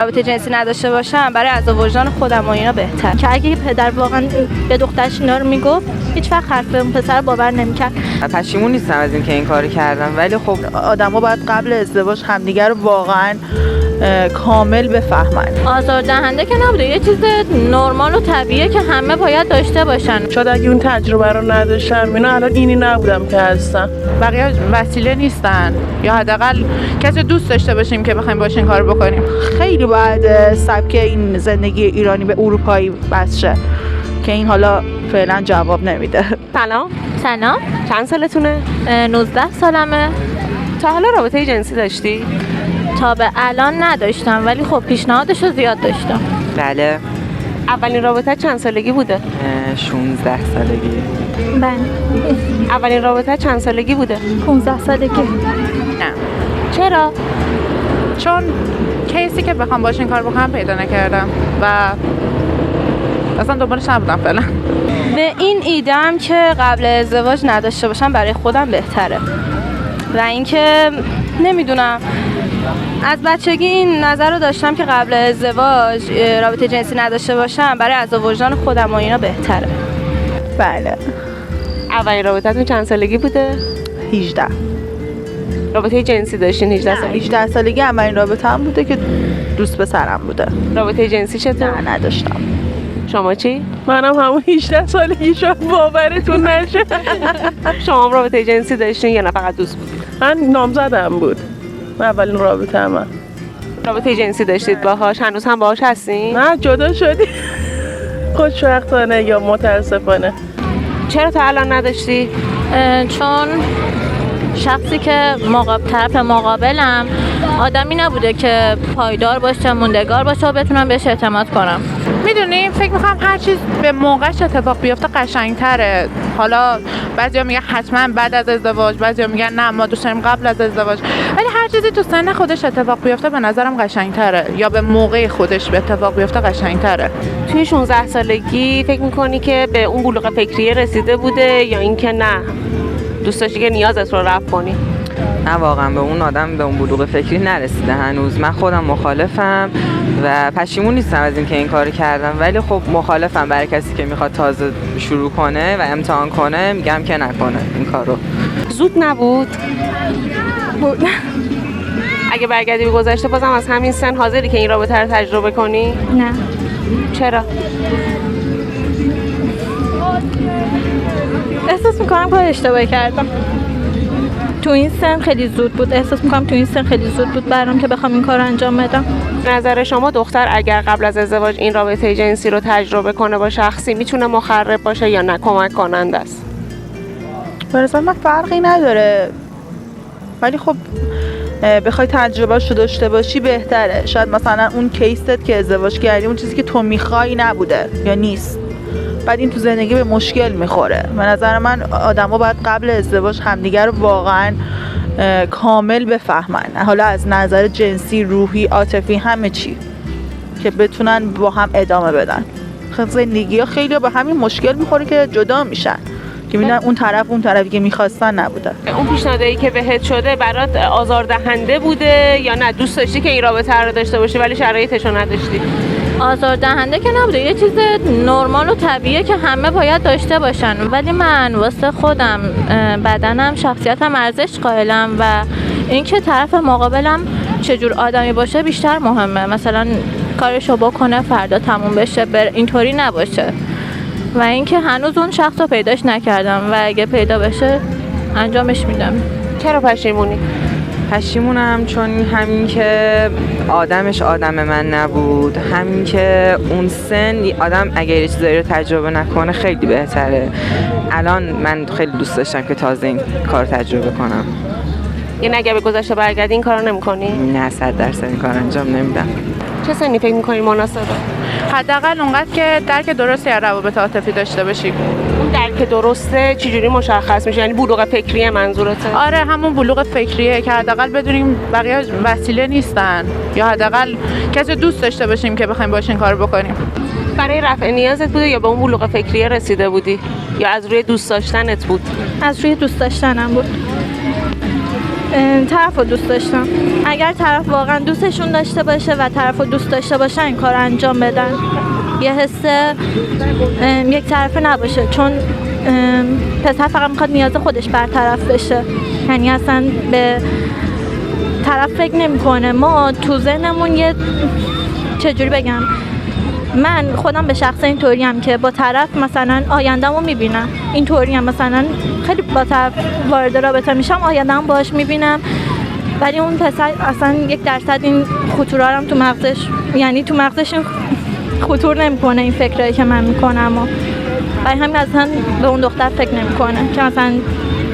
رابطه جنسی نداشته باشم برای عذاب وجدان خودم و اینا بهتر. که اگه پدر واقعا به دخترش اینا رو میگفت هیچ وقت حرف اون پسر باور نمیکرد. پشیمون نیستم از اینکه این کارو کردم، ولی خب آدما باید قبل ازدواج همدیگه رو واقعا کامل بفهمن. آزاردهنده که نبوده، یه چیز نرمال و طبیعیه که همه باید داشته باشن. شاید اگه اون تجربه رو نداشتم اینا الان اینی نبودم که هستم. بقیه وسیله نیستن، یا حداقل کسی دوست داشته باشیم که بخوایم باش این کار بکنیم. خیلی باید سبک این زندگی ایرانی به اروپایی بس شه که این حالا فعلا جواب نمیده. سلام. چند سالتونه؟ 19 سالمه. تا حالا رابطه جنسی داشتی؟ تا به الان نداشتم، ولی خب پیشنهادش رو زیاد داشتم. بله. اولین رابطه چند سالگی بوده؟ 16 سالگی. بله. اولین رابطه چند سالگی بوده؟ 15 سالگی. نه. چرا؟ چون کیسی که بخوام باش این کار بکنم پیدا نکردم و اصلا دنبالش نبودم فعلا. به این ایدم که قبل ازدواج نداشته باشم برای خودم بهتره و اینکه نمیدونم، از بچگی این نظر رو داشتم که قبل ازدواج رابطه جنسی نداشته باشم برای عذاب وجدان خودم و اینا بهتره. بله. اولین رابطتون چند سالگی بوده؟ 18. رابطه جنسی داشتین 18 سالگی؟ 18 سالگی اولین رابطه هم بوده که دوست پسرم بوده. رابطه جنسی چطور؟ نه نداشتم. شما چی؟ منم همون 18 سالگی شد باورتون نشه. شما هم رابطه جنسی داشتین یا نه فقط دوست بود؟ من نامزدم بود اولین رابطه من. رابطه جنسی داشتید باهاش؟ هنوز هم باهاش هستین؟ نه جدا شدی. خوشبختانه یا متاسفانه. چرا تا الان نداشتی؟ چون شخصی که طرف مقابلم آدمی نبوده که پایدار باشه، موندگار باشه و بتونم بهش اعتماد کنم. میدونی فکر میکنم هر چیز به موقعش اتفاق بیفته قشنگتره. حالا بعضیا میگن حتما بعد از ازدواج، بعضیا میگن نه ما دوست داریم قبل از ازدواج، ولی هر چیزی تو سن خودش اتفاق بیفته به نظرم قشنگتره، یا به موقع خودش به اتفاق بیفته قشنگتره. توی 16 سالگی فکر میکنی که به اون بلوغ فکری رسیده بوده یا اینکه نه دوست داشتی که نیازت رو رفع کنی؟ نه واقعا به اون آدم به اون بلوغ فکری نرسیده هنوز. من خودم مخالفم و پشیمون نیستم از اینکه این کارو کردم، ولی خب مخالفم برای کسی که میخواد تازه شروع کنه و امتحان کنه. میگم که نکنه این کارو. زود نبود؟ بود. اگه برگردی به گذشته بازم از همین سن حاضری که این رابطه رو تجربه کنی؟ نه. چرا؟ احساس میکنم کار اشتباهی کردم. تو این سن خیلی زود بود. احساس میکنم تو این سن خیلی زود بود برام که بخوام این کار رو انجام بدم. نظر شما دختر اگر قبل از ازدواج این رابطه جنسی رو تجربه کنه با شخصی میتونه مخرب باشه یا نه کمک کننده است؟ برای من فرقی نداره، ولی خب بخوای تجربهشو داشته باشی بهتره. شاید مثلا اون کیست که ازدواج کردی اون چیزی که تو میخوای نبوده یا نیست، بعد این تو زندگی به مشکل میخوره. به نظر من آدما باید قبل ازدواج همدیگه رو واقعا کامل بفهمن، حالا از نظر جنسی، روحی، عاطفی، همه چی، که بتونن با هم ادامه بدن. زندگی ها خیلی به همین مشکل میخوره که جدا میشن، که میدونن اون طرفی که میخواستن نبوده. اون پیشنهادی که بهت شده برات آزاردهنده بوده یا نه دوست داشتی که این رابطه رو داشته باشی ولی شرایطش رو نداشتی؟ آزاردهنده که نبوده، یه چیز نرمال و طبیعیه که همه باید داشته باشن، ولی من واسه خودم، بدنم، شخصیتم ارزش قائلم و اینکه طرف مقابلم چجور آدمی باشه بیشتر مهمه. مثلا کارشو بکنه فردا تموم بشه، اینطوری نباشه. و اینکه هنوز اون شخص رو پیداش نکردم و اگه پیدا بشه انجامش میدم. چرا پشیمونی؟ پشیمونم چون همین که آدمش آدم من نبود، همین که اون سن آدم اگر یه چیزایی رو تجربه نکنه خیلی بهتره. الان من خیلی دوست داشتم که تازه این کار تجربه کنم. یعنی اگه به گذشته برگردی این کارو نمی‌کنی؟ نه 100% این کار انجام نمیدم. چه سنی فکر می‌کنی مناسبه؟ حداقل اونقدر که درک درستی از روابط عاطفی داشته باشی. اون درک درسته چجوری مشخص میشه؟ یعنی بلوغ فکری منظورته؟ آره همون بلوغ فکریه که حداقل بدونیم بقیه وسیله نیستن، یا حداقل کسی دوست داشته باشیم که بخوایم باش این کار بکنیم. برای رفع نیازت بوده یا به اون بلوغ فکری رسیده بودی؟ یا از روی دوست داشتنت بود؟ از روی دوست داشتنم بود. طرف رو دوست داشتم. اگر طرف واقعا دوستشون داشته باشه و طرف رو دوست داشته باشن این کار انجام بدن، یه حس یک طرفه نباشه، چون پسر فقط میخواد نیاز خودش برطرف بشه، یعنی اصلا به طرف فکر نمیکنه. ما تو ذهنمون یه چجوری بگم، من خودم به شخص اینطوریم که با طرف مثلا آینده‌مو میبینم، اینطوریم مثلا خیلی با طرف وارد رابطه میشم آینده‌مو باهاش میبینم، ولی اون پسر اصلا 1% این خطورا هم تو مغزش، یعنی تو مغزش این خطور نمیکنه این فکرایی که من میکنم و برای همین اصلا به اون دختر فکر نمیکنه که مثلا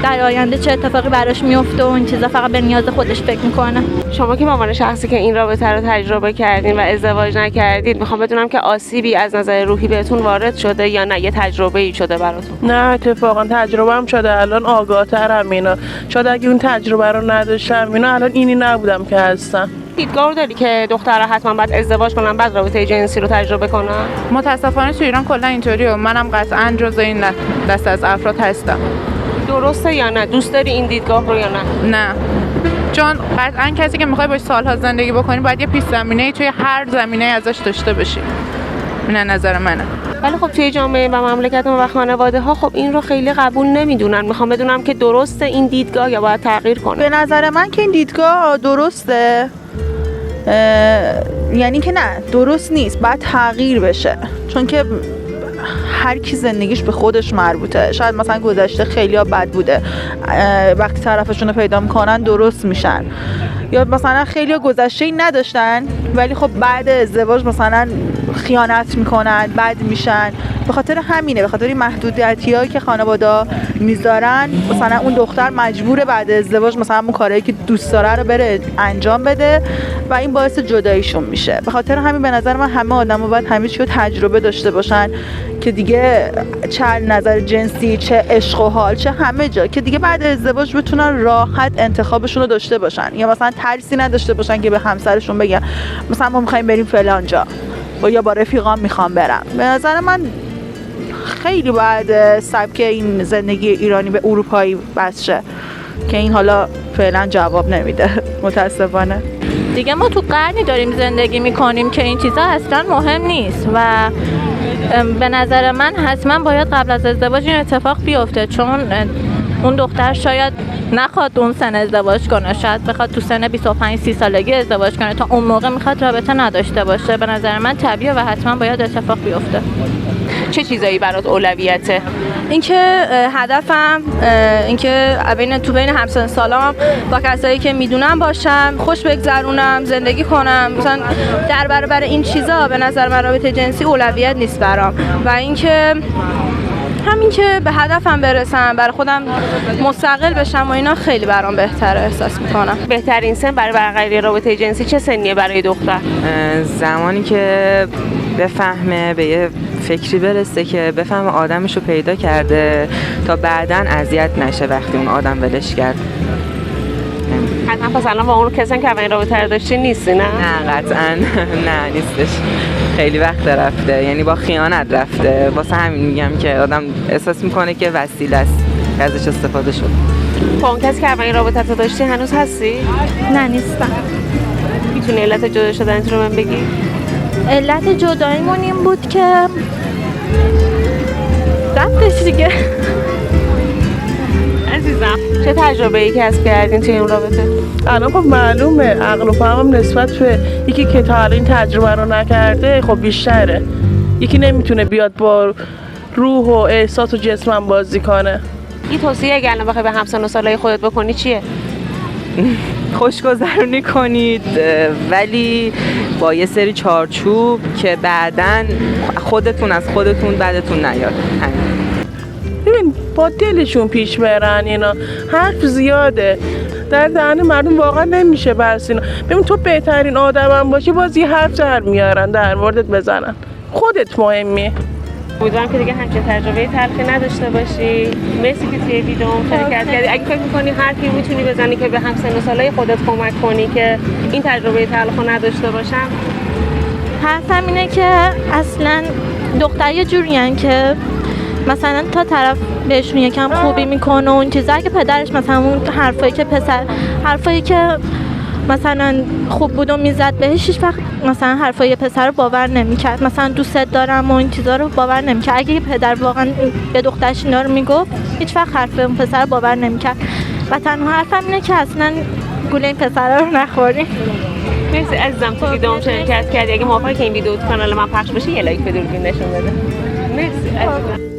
در آینده چه اتفاقی براش میفته و این چیزا، فقط به نیاز خودش فکر میکنه. شما که به عنوان شخصی که این رابطه رو تجربه کردین و ازدواج نکردید، میخوام بدونم که آسیبی از نظر روحی بهتون وارد شده یا نه یه تجربه ای شده براتون؟ نه اتفاقا تجربه هم شده، الان آگاه‌ترم اینا. شاید اگه اون تجربه رو نداشتم اینا الان اینی نبودم که هستم. دیدگاه داری که دخترها حتما باید ازدواج کنن بعد رابطه جنسی رو تجربه کنن؟ متاسفانه تو ایران کلا اینطوریه و منم قطعا جزء این دسته از افراد هستم. درسته یا نه؟ دوست داری این دیدگاه رو یا نه؟ نه، چون قطعا کسی که میخوای باش سالها زندگی بکنی باید یه پیش زمینه توی هر زمینه ازش داشته باشی. این نظر منه. ولی خب توی جامعه و مملکت ما و خانواده ها خب این رو خیلی قبول نمیدونن. میخوام بدونم که درسته این دیدگاه یا باید تغییر کنه؟ به نظر من که این دیدگاه درسته، یعنی که نه درست نیست، باید تغییر بشه، چون که هر کی زندگیش به خودش مربوطه. شاید مثلا گذشته خیلی ها بد بوده، وقتی طرفشون رو پیدا میکنن درست میشن، یا مثلا خیلی ها گذشته نداشتن ولی خب بعد ازدواج مثلا خیانت میکنن، بد میشن. به خاطر همینه، به خاطر این محدودیتی‌هایی که خانواده‌ها میذارن، مثلا اون دختر مجبوره بعد ازدواج مثلا اون کارهایی که دوست داره رو بره انجام بده و این باعث جداییشون میشه. به خاطر همین به نظر من همه آدم‌ها باید همه چی رو تجربه داشته باشن که دیگه چه نظر جنسی، چه عشق و حال، چه همه جا، که دیگه بعد ازدواج بتونن راحت انتخابشون رو داشته باشن، یا مثلا ترسی نداشته باشن که به همسرشون بگن مثلا ما می‌خوایم بریم فلان جا یا با رفیقام میخوام برم. به نظر من خیلی باید سبک این زندگی ایرانی به اروپایی بس شه که این حالا فعلا جواب نمیده متاسفانه. دیگه ما تو قرنی داریم زندگی میکنیم که این چیزا اصلا مهم نیست و به نظر من حتما باید قبل از ازدواج این اتفاق بیفته، چون اون دختر شاید نخواد اون سن ازدواج کنه، شاید بخواد تو سن 25-30 سالگی ازدواج کنه، تا اون موقع میخواد رابطه نداشته باشه. به نظر من طبیعیه و حتما باید اتفاق بیفته. چه چیزایی برات اولویته؟ اینکه هدفم اینکه بین همسن سالام با کسایی که میدونم باشم، خوش بگذرونم، زندگی کنم. مثلا در برابر این چیزا به نظر من رابطه جنسی اولویت نیست برام، و اینکه همین که به هدفم برسم، برای خودم مستقل بشم و اینا خیلی برام بهتره احساس میکنم. بهترین سن برای برقراری رابطه جنسی چه سنیه برای دختر؟ زمانی که بفهمه، به یه فکری برسه که بفهمه آدمشو پیدا کرده تا بعداً اذیت نشه وقتی اون آدم ولش کرد. حتما پس الان با اون کسان که اولین رابطه رو داشتی نیستی نه؟ نه قطعاً نه نیستش، خیلی وقت رفته، یعنی با خیانت رفته. واسه همین میگم که آدم احساس میکنه که وسیله است که ازش استفاده شد. با اون کسی که اولین رابطه رو داشتی هنوز هستی؟ نه نیستم. میتونی علت جدا شدنت رو من بگی؟ علت جداییمون این بود که رفتش دیگه. عزیزم چه تجربه‌ای کسب کردین توی اون رابطه؟ الان خب معلومه عقل و فهمم نسبت به یکی که تا الان این تجربه رو نکرده خب بیشتره. یکی نمیتونه بیاد با روح و احساس و جسمم بازی کنه. این توصیه اگه الان بخوای به همسن و سالای خودت بکنی چیه؟ خوشگذرونی کنید، ولی با یه سری چارچوب که بعداً خودتون از خودتون بعدتون نیاد. ببین با دلشون پیش برن، اینا حرف زیاده در دهن مردم واقعا نمیشه بس اینا. ببین تو بهترین آدمم باشی باز یه حرف در میارن در موردت بزنن، خودت مهمی. امیدوارم که دیگه همچین تجربه تلخی نداشته باشی. مرسی که توی ویدیو شرکت کردی. اگه فکر می‌کنی حرفی میتونی بزنی که به همسن و سالای خودت کمک کنی که این تجربه تلخ رو نداشته باشم، حرفم اینه که اصلا دختر یه جورین که مثلا تا طرف بهشون یکم خوبی میکنه و اون چیزا، که پدرش مثلا اون حرفایی که پسر حرفایی که مثلا خوب بود و میزد بهش، هیچ وقت مثلا حرفای یه پسر رو باور نمیکرد، مثلا دوستت دارم و این چیزا رو باور نمیکرد. اگه یه پدر واقعا به دخترش اینا رو میگفت، هیچ وقت حرف اون پسر رو باور نمیکرد. و تنها حرفم اینه که اصلا گوله این پسر رو نخوریم. مرسی عزیزم تو ویدیوم شرکت کردی. اگه موافقی که این ویدیو تو کانال من پخش بشه یه لایک به دوربین نشون بده. مرسی عزیزم.